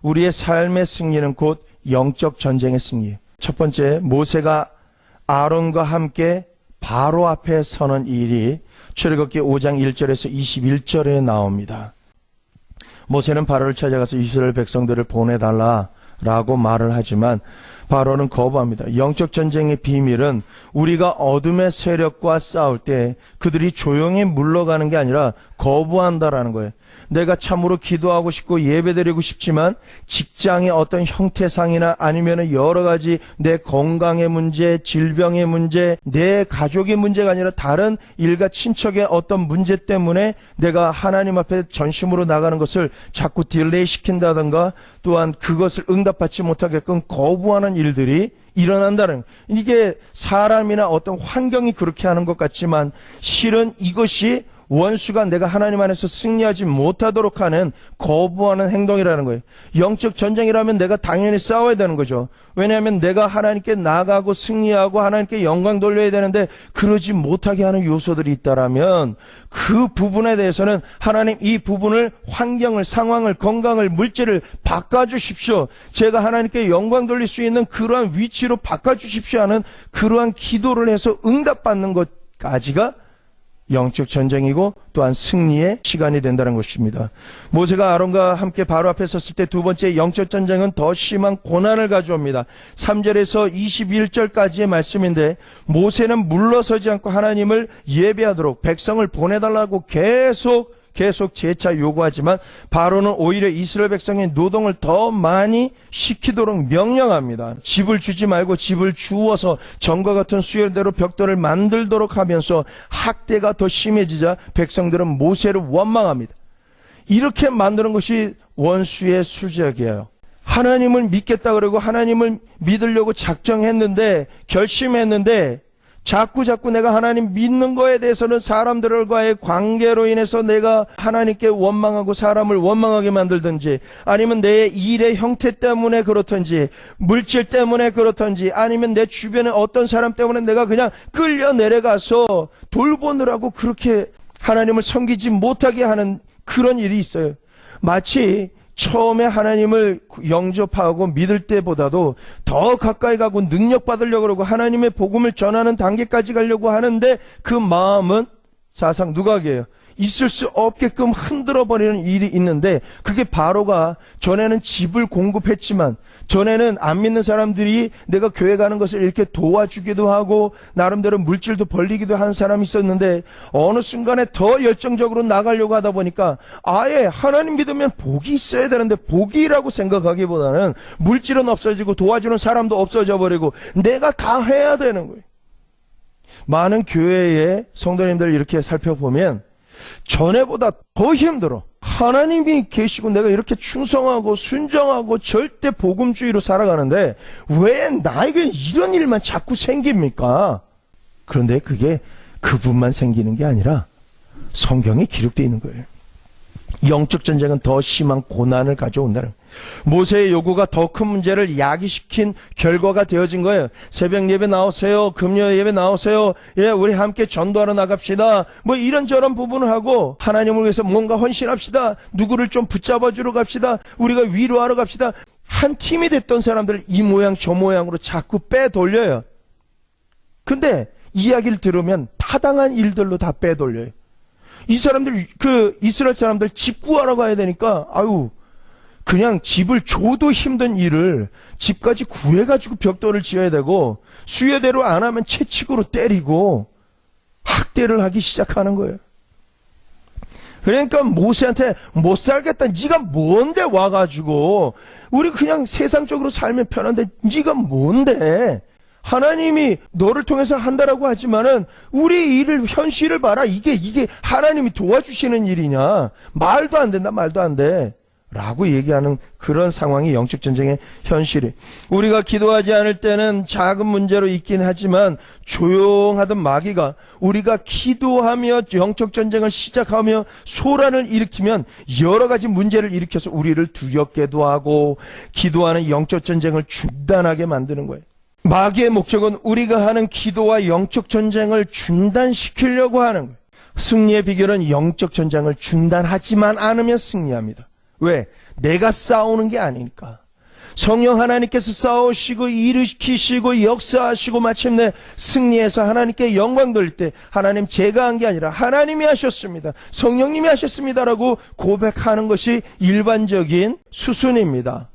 우리의 삶의 승리는 곧 영적 전쟁의 승리예요. 첫 번째, 모세가 아론과 함께 바로 앞에 서는 일이 출애굽기 5장 1절에서 21절에 나옵니다. 모세는 바로를 찾아가서 이스라엘 백성들을 보내달라라고 말을 하지만 바로는 거부합니다. 영적 전쟁의 비밀은 우리가 어둠의 세력과 싸울 때 그들이 조용히 물러가는 게 아니라 거부한다라는 거예요. 내가 참으로 기도하고 싶고 예배드리고 싶지만 직장의 어떤 형태상이나 아니면 여러 가지 내 건강의 문제, 질병의 문제, 내 가족의 문제가 아니라 다른 일가 친척의 어떤 문제 때문에 내가 하나님 앞에 전심으로 나가는 것을 자꾸 딜레이 시킨다든가 또한 그것을 응답받지 못하게끔 거부하는 일들이 일어난다는, 이게 사람이나 어떤 환경이 그렇게 하는 것 같지만 실은 이것이 원수가 내가 하나님 안에서 승리하지 못하도록 하는 거부하는 행동이라는 거예요. 영적 전쟁이라면 내가 당연히 싸워야 되는 거죠. 왜냐하면 내가 하나님께 나가고 승리하고 하나님께 영광 돌려야 되는데 그러지 못하게 하는 요소들이 있다라면 그 부분에 대해서는 하나님 이 부분을, 환경을, 상황을, 건강을, 물질을 바꿔주십시오. 제가 하나님께 영광 돌릴 수 있는 그러한 위치로 바꿔주십시오 하는 그러한 기도를 해서 응답받는 것까지가 영적 전쟁이고 또한 승리의 시간이 된다는 것입니다. 모세가 아론과 함께 바로 앞에 섰을 때 두 번째 영적 전쟁은 더 심한 고난을 가져옵니다. 3절에서 21절까지의 말씀인데 모세는 물러서지 않고 하나님을 예배하도록 백성을 보내달라고 계속 재차 요구하지만 바로는 오히려 이스라엘 백성의 노동을 더 많이 시키도록 명령합니다. 집을 주지 말고 집을 주어서 전과 같은 수요대로 벽돌을 만들도록 하면서 학대가 더 심해지자 백성들은 모세를 원망합니다. 이렇게 만드는 것이 원수의 수작이에요. 하나님을 믿겠다 그러고 하나님을 믿으려고 작정했는데, 결심했는데 자꾸 내가 하나님 믿는 거에 대해서는 사람들과의 관계로 인해서 내가 하나님께 원망하고 사람을 원망하게 만들든지, 아니면 내 일의 형태 때문에 그렇든지, 물질 때문에 그렇든지, 아니면 내 주변에 어떤 사람 때문에 내가 그냥 끌려 내려가서 돌보느라고 그렇게 하나님을 섬기지 못하게 하는 그런 일이 있어요. 마치 처음에 하나님을 영접하고 믿을 때보다도 더 가까이 가고 능력 받으려고 그러고 하나님의 복음을 전하는 단계까지 가려고 하는데 그 마음은 사상 누각이에요. 있을 수 없게끔 흔들어 버리는 일이 있는데, 그게 바로가 전에는 집을 공급했지만, 전에는 안 믿는 사람들이 내가 교회 가는 것을 이렇게 도와주기도 하고 나름대로 물질도 벌리기도 하는 사람이 있었는데 어느 순간에 더 열정적으로 나가려고 하다 보니까 아예 하나님 믿으면 복이 있어야 되는데 복이라고 생각하기보다는 물질은 없어지고 도와주는 사람도 없어져 버리고 내가 다 해야 되는 거예요. 많은 교회의 성도님들 이렇게 살펴보면 전에보다 더 힘들어. 하나님이 계시고 내가 이렇게 충성하고 순정하고 절대 복음주의로 살아가는데 왜 나에게 이런 일만 자꾸 생깁니까? 그런데 그게 그분만 생기는 게 아니라 성경에 기록되어 있는 거예요. 영적 전쟁은 더 심한 고난을 가져온다는 거예요. 모세의 요구가 더 큰 문제를 야기시킨 결과가 되어진 거예요. 새벽 예배 나오세요. 금요 예배 나오세요. 예, 우리 함께 전도하러 나갑시다. 뭐 이런저런 부분을 하고 하나님을 위해서 뭔가 헌신합시다. 누구를 좀 붙잡아 주러 갑시다. 우리가 위로하러 갑시다. 한 팀이 됐던 사람들을 이 모양 저 모양으로 자꾸 빼돌려요. 근데 이야기를 들으면 타당한 일들로 다 빼돌려요. 이 사람들, 이스라엘 사람들 집 구하러 가야 되니까, 그냥 집을 줘도 힘든 일을 집까지 구해가지고 벽돌을 지어야 되고, 수요대로 안 하면 채찍으로 때리고, 학대를 하기 시작하는 거예요. 그러니까 모세한테 못 살겠다. 네가 뭔데 와가지고, 우리 그냥 세상적으로 살면 편한데, 네가 뭔데? 하나님이 너를 통해서 한다라고 하지만은 우리 일을 현실을 봐라. 이게 하나님이 도와주시는 일이냐? 말도 안 된다. 말도 안 돼. 라고 얘기하는 그런 상황이 영적 전쟁의 현실이. 우리가 기도하지 않을 때는 작은 문제로 있긴 하지만 조용하던 마귀가 우리가 기도하며 영적 전쟁을 시작하며 소란을 일으키면 여러 가지 문제를 일으켜서 우리를 두렵게도 하고 기도하는 영적 전쟁을 중단하게 만드는 거예요. 마귀의 목적은 우리가 하는 기도와 영적 전쟁을 중단시키려고 하는 거예요. 승리의 비결은 영적 전쟁을 중단하지만 않으면 승리합니다. 왜? 내가 싸우는 게 아니니까. 성령 하나님께서 싸우시고 일으키시고 역사하시고 마침내 승리해서 하나님께 영광 돌릴 때 하나님 제가 한 게 아니라 하나님이 하셨습니다. 성령님이 하셨습니다라고 고백하는 것이 일반적인 수순입니다.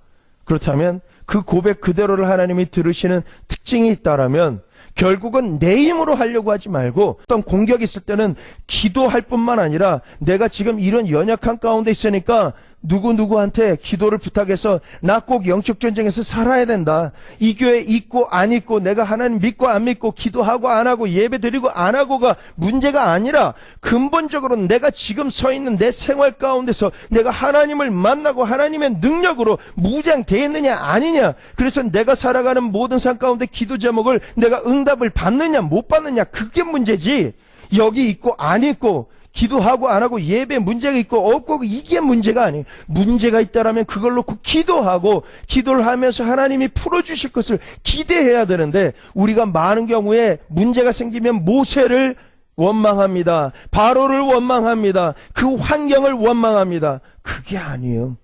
그렇다면 그 고백 그대로를 하나님이 들으시는 특징이 있다라면 결국은 내 힘으로 하려고 하지 말고 어떤 공격이 있을 때는 기도할 뿐만 아니라 내가 지금 이런 연약한 가운데 있으니까 누구누구한테 기도를 부탁해서 나 꼭 영적 전쟁에서 살아야 된다. 이 교회 있고 안 있고 내가 하나님 믿고 안 믿고 기도하고 안 하고 예배 드리고 안 하고가 문제가 아니라 근본적으로 내가 지금 서 있는 내 생활 가운데서 내가 하나님을 만나고 하나님의 능력으로 무장되어 있느냐 아니냐. 그래서 내가 살아가는 모든 삶 가운데 기도 제목을 내가 응답을 받느냐 못 받느냐 그게 문제지. 여기 있고 안 있고 기도하고 안 하고 예배 문제가 있고 없고 이게 문제가 아니에요. 문제가 있다라면 그걸 놓고 기도하고 기도를 하면서 하나님이 풀어주실 것을 기대해야 되는데 우리가 많은 경우에 문제가 생기면 모세를 원망합니다. 바로를 원망합니다. 그 환경을 원망합니다. 그게 아니에요.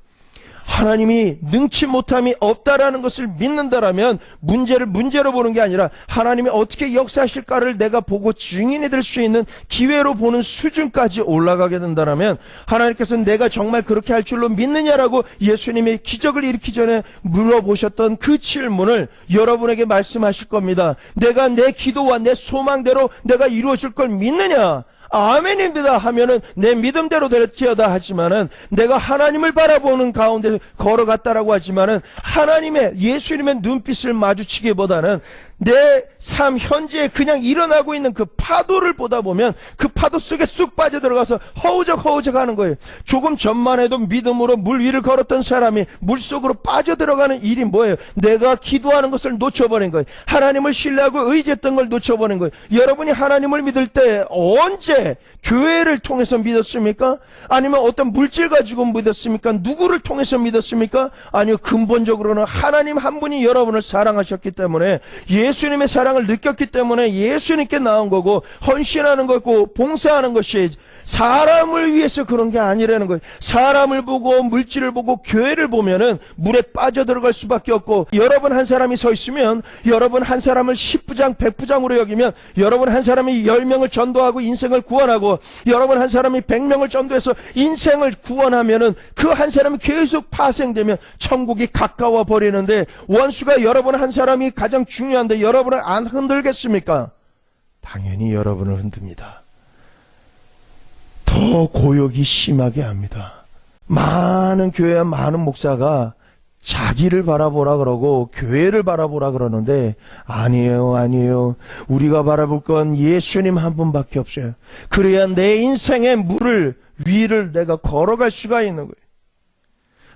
하나님이 능치 못함이 없다라는 것을 믿는다라면 문제를 문제로 보는 게 아니라 하나님이 어떻게 역사하실까를 내가 보고 증인이 될 수 있는 기회로 보는 수준까지 올라가게 된다라면 하나님께서 내가 정말 그렇게 할 줄로 믿느냐라고 예수님이 기적을 일으키기 전에 물어보셨던 그 질문을 여러분에게 말씀하실 겁니다. 내가 내 기도와 내 소망대로 내가 이루어질 걸 믿느냐? 아멘입니다 하면은 내 믿음대로 될지어다 하지만은 내가 하나님을 바라보는 가운데 걸어갔다라고 하지만은 하나님의 예수님의 눈빛을 마주치기보다는 내 삶 현재에 그냥 일어나고 있는 그 파도를 보다 보면 그 파도 속에 쑥 빠져들어가서 허우적 하는 거예요. 조금 전만 해도 믿음으로 물 위를 걸었던 사람이 물 속으로 빠져들어가는 일이 뭐예요? 내가 기도하는 것을 놓쳐버린 거예요. 하나님을 신뢰하고 의지했던 걸 놓쳐버린 거예요. 여러분이 하나님을 믿을 때 언제 교회를 통해서 믿었습니까? 아니면 어떤 물질 가지고 믿었습니까? 누구를 통해서 믿었습니까? 아니요, 근본적으로는 하나님 한 분이 여러분을 사랑하셨기 때문에 예수님의 사랑을 느꼈기 때문에 예수님께 나온 거고 헌신하는 거고 봉사하는 것이 사람을 위해서 그런 게 아니라는 거예요. 사람을 보고 물질을 보고 교회를 보면은 물에 빠져들어갈 수밖에 없고 여러분 한 사람이 서 있으면 여러분 한 사람을 10부장 100부장으로 여기면 여러분 한 사람이 10명을 전도하고 인생을 구원하고 여러분 한 사람이 100명을 전도해서 인생을 구원하면은 그 한 사람이 계속 파생되면 천국이 가까워 버리는데 원수가 여러분 한 사람이 가장 중요한데 여러분을 안 흔들겠습니까? 당연히 여러분을 흔듭니다. 더 고역이 심하게 합니다. 많은 교회와 많은 목사가 자기를 바라보라 그러고 교회를 바라보라 그러는데 아니에요. 우리가 바라볼 건 예수님 한 분밖에 없어요. 그래야 내 인생의 물을 위를 내가 걸어갈 수가 있는 거예요.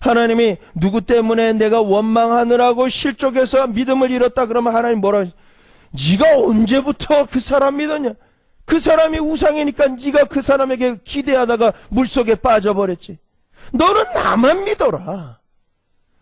하나님이 누구 때문에 내가 원망하느라고 실족해서 믿음을 잃었다 그러면 하나님 뭐라 네가 언제부터 그 사람 믿었냐? 그 사람이 우상이니까 네가 그 사람에게 기대하다가 물속에 빠져버렸지. 너는 나만 믿어라.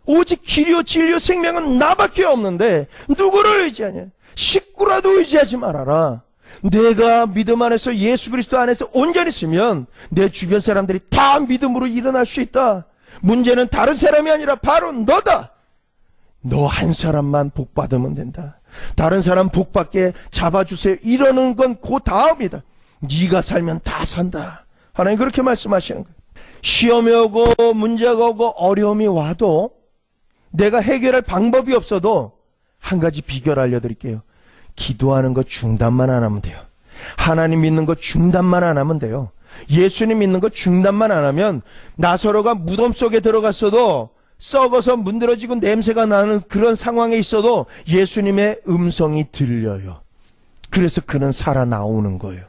오직 길이요 진리요 생명은 나밖에 없는데 누구를 의지하냐? 식구라도 의지하지 말아라. 내가 믿음 안에서 예수 그리스도 안에서 온전히 있으면 내 주변 사람들이 다 믿음으로 일어날 수 있다. 문제는 다른 사람이 아니라 바로 너다. 너 한 사람만 복 받으면 된다. 다른 사람 복 받게 잡아주세요. 이러는 건 그 다음이다. 네가 살면 다 산다. 하나님 그렇게 말씀하시는 거예요. 시험이 오고 문제가 오고 어려움이 와도 내가 해결할 방법이 없어도 한 가지 비결 알려드릴게요. 기도하는 거 중단만 안 하면 돼요. 하나님 믿는 거 중단만 안 하면 돼요. 예수님 믿는 거 중단만 안 하면 나사로가 무덤 속에 들어갔어도 썩어서 문드러지고 냄새가 나는 그런 상황에 있어도 예수님의 음성이 들려요. 그래서 그는 살아나오는 거예요.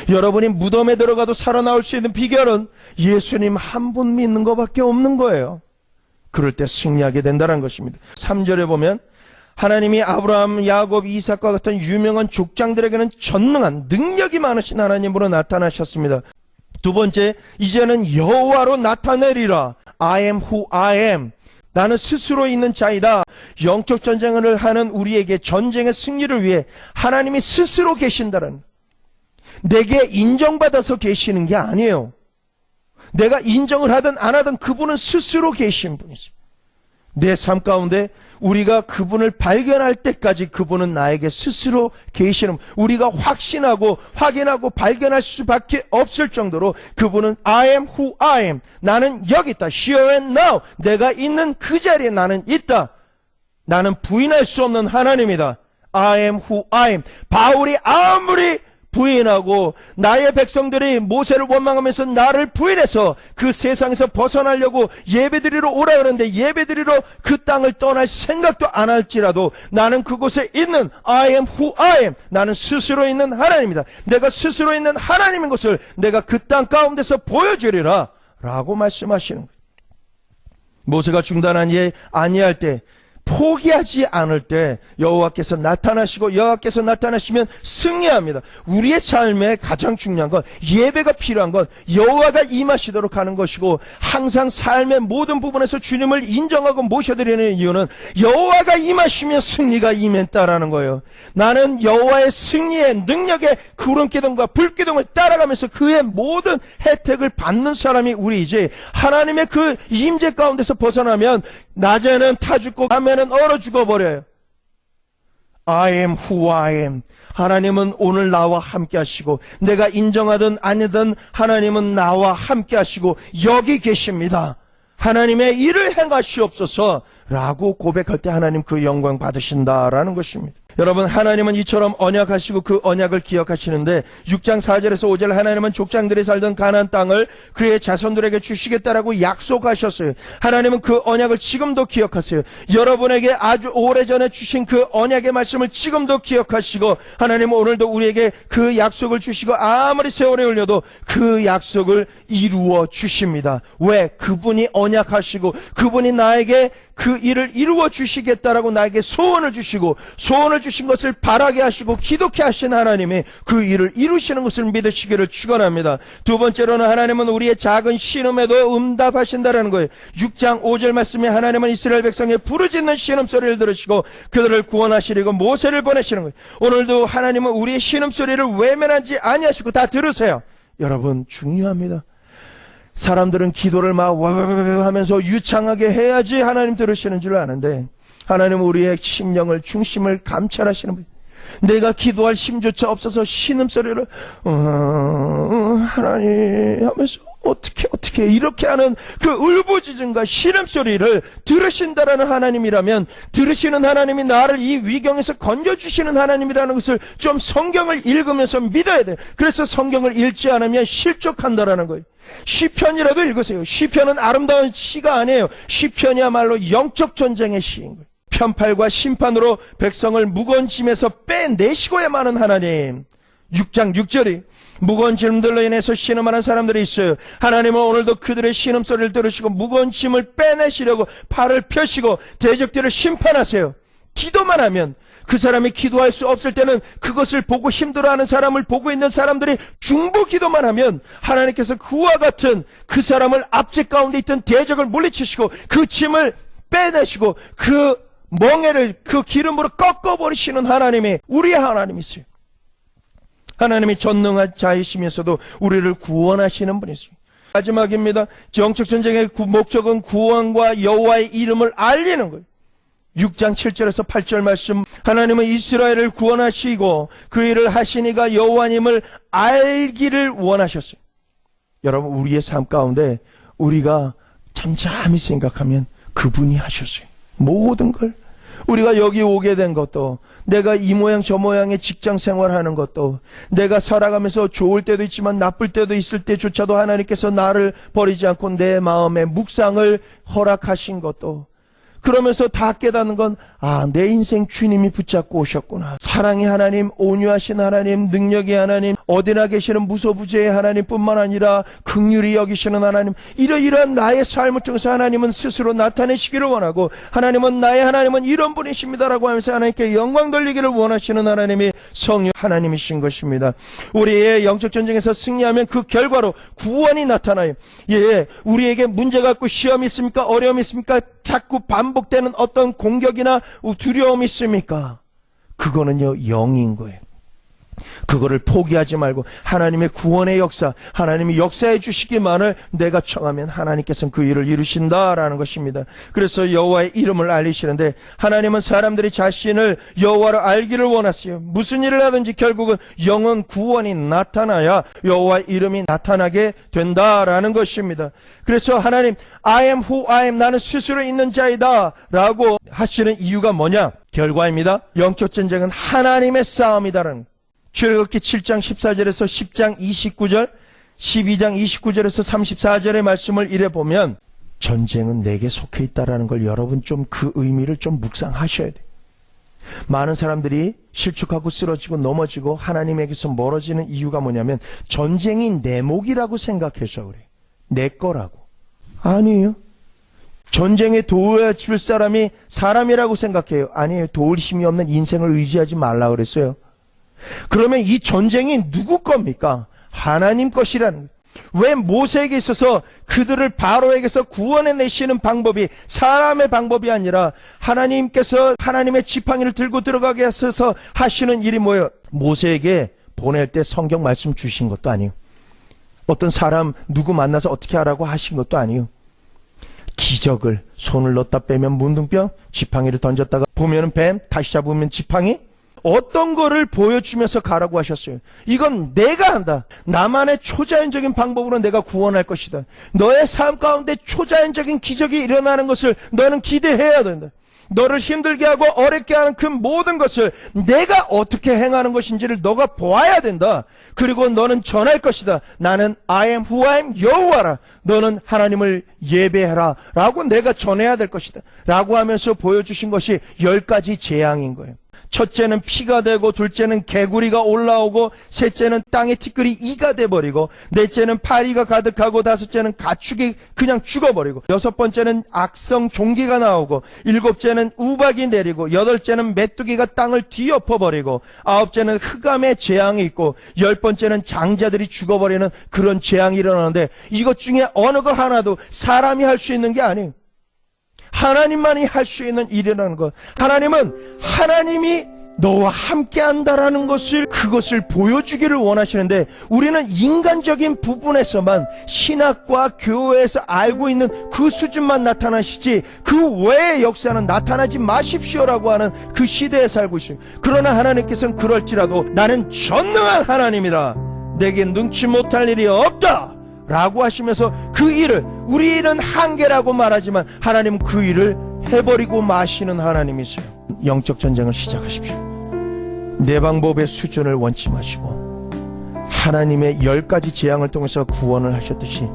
여러분이 무덤에 들어가도 살아나올 수 있는 비결은 예수님 한 분 믿는 것밖에 없는 거예요. 그럴 때 승리하게 된다는 것입니다. 3절에 보면 하나님이 아브라함, 야곱, 이삭과 같은 유명한 족장들에게는 전능한 능력이 많으신 하나님으로 나타나셨습니다. 두 번째, 이제는 여호와로 나타내리라. I am who I am. 나는 스스로 있는 자이다. 영적 전쟁을 하는 우리에게 전쟁의 승리를 위해 하나님이 스스로 계신다는, 내게 인정받아서 계시는 게 아니에요. 내가 인정을 하든 안 하든 그분은 스스로 계신 분이세요. 내 삶 가운데 우리가 그분을 발견할 때까지 그분은 나에게 스스로 계시는, 우리가 확신하고 확인하고 발견할 수밖에 없을 정도로 그분은 I am who I am. 나는 여기 있다. Here and now. 내가 있는 그 자리에 나는 있다. 나는 부인할 수 없는 하나님이다. I am who I am. 바울이 아무리 부인하고 나의 백성들이 모세를 원망하면서 나를 부인해서 그 세상에서 벗어나려고 예배드리러 오라 그러는데 예배드리러 그 땅을 떠날 생각도 안 할지라도 나는 그곳에 있는 I am who I am. 나는 스스로 있는 하나님이다. 내가 스스로 있는 하나님인 것을 내가 그 땅 가운데서 보여주리라 라고 말씀하시는 거예요. 모세가 중단한 예 아니할 때, 포기하지 않을 때 여호와께서 나타나시고 여호와께서 나타나시면 승리합니다. 우리의 삶에 가장 중요한 건, 예배가 필요한 건 여호와가 임하시도록 하는 것이고, 항상 삶의 모든 부분에서 주님을 인정하고 모셔드리는 이유는 여호와가 임하시면 승리가 임했다라는 거예요. 나는 여호와의 승리의 능력의 구름기둥과 불기둥을 따라가면서 그의 모든 혜택을 받는 사람이 우리이지, 하나님의 그 임재 가운데서 벗어나면 낮에는 타 죽고 밤에는 얼어 죽어버려요. I am who I am. 하나님은 오늘 나와 함께 하시고, 내가 인정하든 아니든 하나님은 나와 함께 하시고 여기 계십니다. 하나님의 일을 행하시옵소서 라고 고백할 때 하나님 그 영광 받으신다라는 것입니다. 여러분, 하나님은 이처럼 언약하시고 그 언약을 기억하시는데 6장 4절에서 5절 하나님은 족장들이 살던 가나안 땅을 그의 자손들에게 주시겠다라고 약속하셨어요. 하나님은 그 언약을 지금도 기억하세요. 여러분에게 아주 오래전에 주신 그 언약의 말씀을 지금도 기억하시고, 하나님은 오늘도 우리에게 그 약속을 주시고 아무리 세월이 흘려도 그 약속을 이루어 주십니다. 왜? 그분이 언약하시고 그분이 나에게 그 일을 이루어 주시겠다라고 나에게 소원을 주시고, 소원을 주신 것을 바라게 하시고 기독케 하신 하나님이 그 일을 이루시는 것을 믿으시기를 축원합니다. 두 번째로는 하나님은 우리의 작은 신음에도 응답하신다라는 거예요. 6장 5절 말씀에 하나님은 이스라엘 백성의 부르짖는 신음소리를 들으시고 그들을 구원하시려고 모세를 보내시는 거예요. 오늘도 하나님은 우리의 신음소리를 외면하지 아니하시고 다 들으세요. 여러분, 중요합니다. 사람들은 기도를 막 하면서 유창하게 해야지 하나님 들으시는 줄 아는데, 하나님은 우리의 심령을, 중심을 감찰하시는 분. 내가 기도할 힘조차 없어서 신음소리를 하나님 하면서 어떻게 이렇게 하는 그 울부짖음과 신음소리를 들으신다라는 하나님이라면, 들으시는 하나님이 나를 이 위경에서 건져주시는 하나님이라는 것을 좀 성경을 읽으면서 믿어야 돼요. 그래서 성경을 읽지 않으면 실족한다라는 거예요. 시편이라도 읽으세요. 시편은 아름다운 시가 아니에요. 시편이야말로 영적 전쟁의 시인 거예요. 편팔과 심판으로 백성을 무거운 짐에서 빼내시고야 마는 하나님. 6장 6절이 무거운 짐들로 인해서 신음하는 사람들이 있어요. 하나님은 오늘도 그들의 신음소리를 들으시고 무거운 짐을 빼내시려고 팔을 펴시고 대적들을 심판하세요. 기도만 하면, 그 사람이 기도할 수 없을 때는 그것을 보고 힘들어하는 사람을 보고 있는 사람들이 중보 기도만 하면 하나님께서 그와 같은 그 사람을 압제 가운데 있던 대적을 물리치시고 그 짐을 빼내시고 그 멍에를 그 기름으로 꺾어버리시는 하나님이 우리의 하나님이세요. 하나님이 전능한 자이시면서도 우리를 구원하시는 분이세요. 마지막입니다. 영적 전쟁의 목적은 구원과 여호와의 이름을 알리는 거예요. 6장 7절에서 8절 말씀, 하나님은 이스라엘을 구원하시고 그 일을 하시니가 여호와님을 알기를 원하셨어요. 여러분, 우리의 삶 가운데 우리가 잠잠히 생각하면 그분이 하셨어요. 모든 걸. 우리가 여기 오게 된 것도, 내가 이 모양 저 모양의 직장 생활하는 것도, 내가 살아가면서 좋을 때도 있지만 나쁠 때도 있을 때조차도 하나님께서 나를 버리지 않고 내 마음에 묵상을 허락하신 것도, 그러면서 다 깨닫는 건, 내 인생 주님이 붙잡고 오셨구나. 사랑의 하나님, 온유하신 하나님, 능력의 하나님, 어디나 계시는 무소부재의 하나님뿐만 아니라 긍휼히 여기시는 하나님, 이러이러한 나의 삶을 통해서 하나님은 스스로 나타내시기를 원하고, 하나님은 나의 하나님은 이런 분이십니다라고 하면서 하나님께 영광 돌리기를 원하시는 하나님이 성령 하나님이신 것입니다. 우리의 영적 전쟁에서 승리하면 그 결과로 구원이 나타나요. 우리에게 문제가 있고 시험이 있습니까? 어려움이 있습니까? 자꾸 반복되는 어떤 공격이나 두려움이 있습니까? 그거는요, 영인 거예요. 그거를 포기하지 말고 하나님의 구원의 역사, 하나님이 역사해 주시기만을 내가 청하면 하나님께서는 그 일을 이루신다라는 것입니다. 그래서 여호와의 이름을 알리시는데, 하나님은 사람들이 자신을 여호와로 알기를 원하세요. 무슨 일을 하든지 결국은 영혼 구원이 나타나야 여호와의 이름이 나타나게 된다라는 것입니다. 그래서 하나님, I am who I am, 나는 스스로 있는 자이다 라고 하시는 이유가 뭐냐? 결과입니다. 영적 전쟁은 하나님의 싸움이다라는, 출애굽기 7장 14절에서 10장 29절, 12장 29절에서 34절의 말씀을 이래 보면 전쟁은 내게 속해 있다라는 걸 여러분 좀 그 의미를 좀 묵상하셔야 돼요. 많은 사람들이 실축하고 쓰러지고 넘어지고 하나님에게서 멀어지는 이유가 뭐냐면 전쟁이 내 몫이라고 생각해서 그래요. 내 거라고. 아니에요. 전쟁에 도와줄 사람이 사람이라고 생각해요. 아니에요. 도울 힘이 없는 인생을 의지하지 말라 그랬어요. 그러면 이 전쟁이 누구 겁니까? 하나님 것이라는 거예요. 왜 모세에게 있어서 그들을 바로에게서 구원해내시는 방법이 사람의 방법이 아니라 하나님께서 하나님의 지팡이를 들고 들어가게 하셔서 하시는 일이 뭐예요? 모세에게 보낼 때 성경 말씀 주신 것도 아니에요. 어떤 사람 누구 만나서 어떻게 하라고 하신 것도 아니에요. 기적을, 손을 넣었다 빼면 문둥병, 지팡이를 던졌다가 보면은 뱀, 다시 잡으면 지팡이, 어떤 거를 보여주면서 가라고 하셨어요. 이건 내가 한다. 나만의 초자연적인 방법으로 내가 구원할 것이다. 너의 삶 가운데 초자연적인 기적이 일어나는 것을 너는 기대해야 된다. 너를 힘들게 하고 어렵게 하는 그 모든 것을 내가 어떻게 행하는 것인지를 너가 보아야 된다. 그리고 너는 전할 것이다. 나는 I am who I am, 여호와라. 너는 하나님을 예배해라 라고 내가 전해야 될 것이다 라고 하면서 보여주신 것이 10가지 재앙인 거예요. 첫째는 피가 되고, 둘째는 개구리가 올라오고, 셋째는 땅의 티끌이 이가 돼버리고, 넷째는 파리가 가득하고, 다섯째는 가축이 그냥 죽어버리고, 여섯 번째는 악성 종기가 나오고, 일곱째는 우박이 내리고, 여덟째는 메뚜기가 땅을 뒤엎어버리고, 아홉째는 흑암의 재앙이 있고, 열 번째는 장자들이 죽어버리는 그런 재앙이 일어나는데, 이것 중에 어느 것 하나도 사람이 할 수 있는 게 아니에요. 하나님만이 할 수 있는 일이라는 것. 하나님은 하나님이 너와 함께 한다라는 것을, 그것을 보여주기를 원하시는데, 우리는 인간적인 부분에서만 신학과 교회에서 알고 있는 그 수준만 나타나시지 그 외의 역사는 나타나지 마십시오라고 하는 그 시대에 살고 있어요. 그러나 하나님께서는 그럴지라도 나는 전능한 하나님이다, 내게 능치 못할 일이 없다 라고 하시면서 그 일을, 우리는 한계라고 말하지만 하나님은 그 일을 해버리고 마시는 하나님이세요. 영적 전쟁을 시작하십시오. 내 방법의 수준을 원치 마시고 하나님의 10가지 재앙을 통해서 구원을 하셨듯이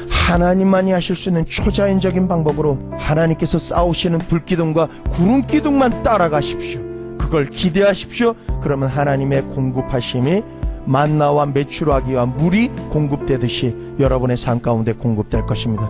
하나님만이 하실 수 있는 초자연적인 방법으로 하나님께서 싸우시는 불기둥과 구름기둥만 따라가십시오. 그걸 기대하십시오. 그러면 하나님의 공급하심이 만나와 메추라기와 물이 공급되듯이 여러분의 삶 가운데 공급될 것입니다.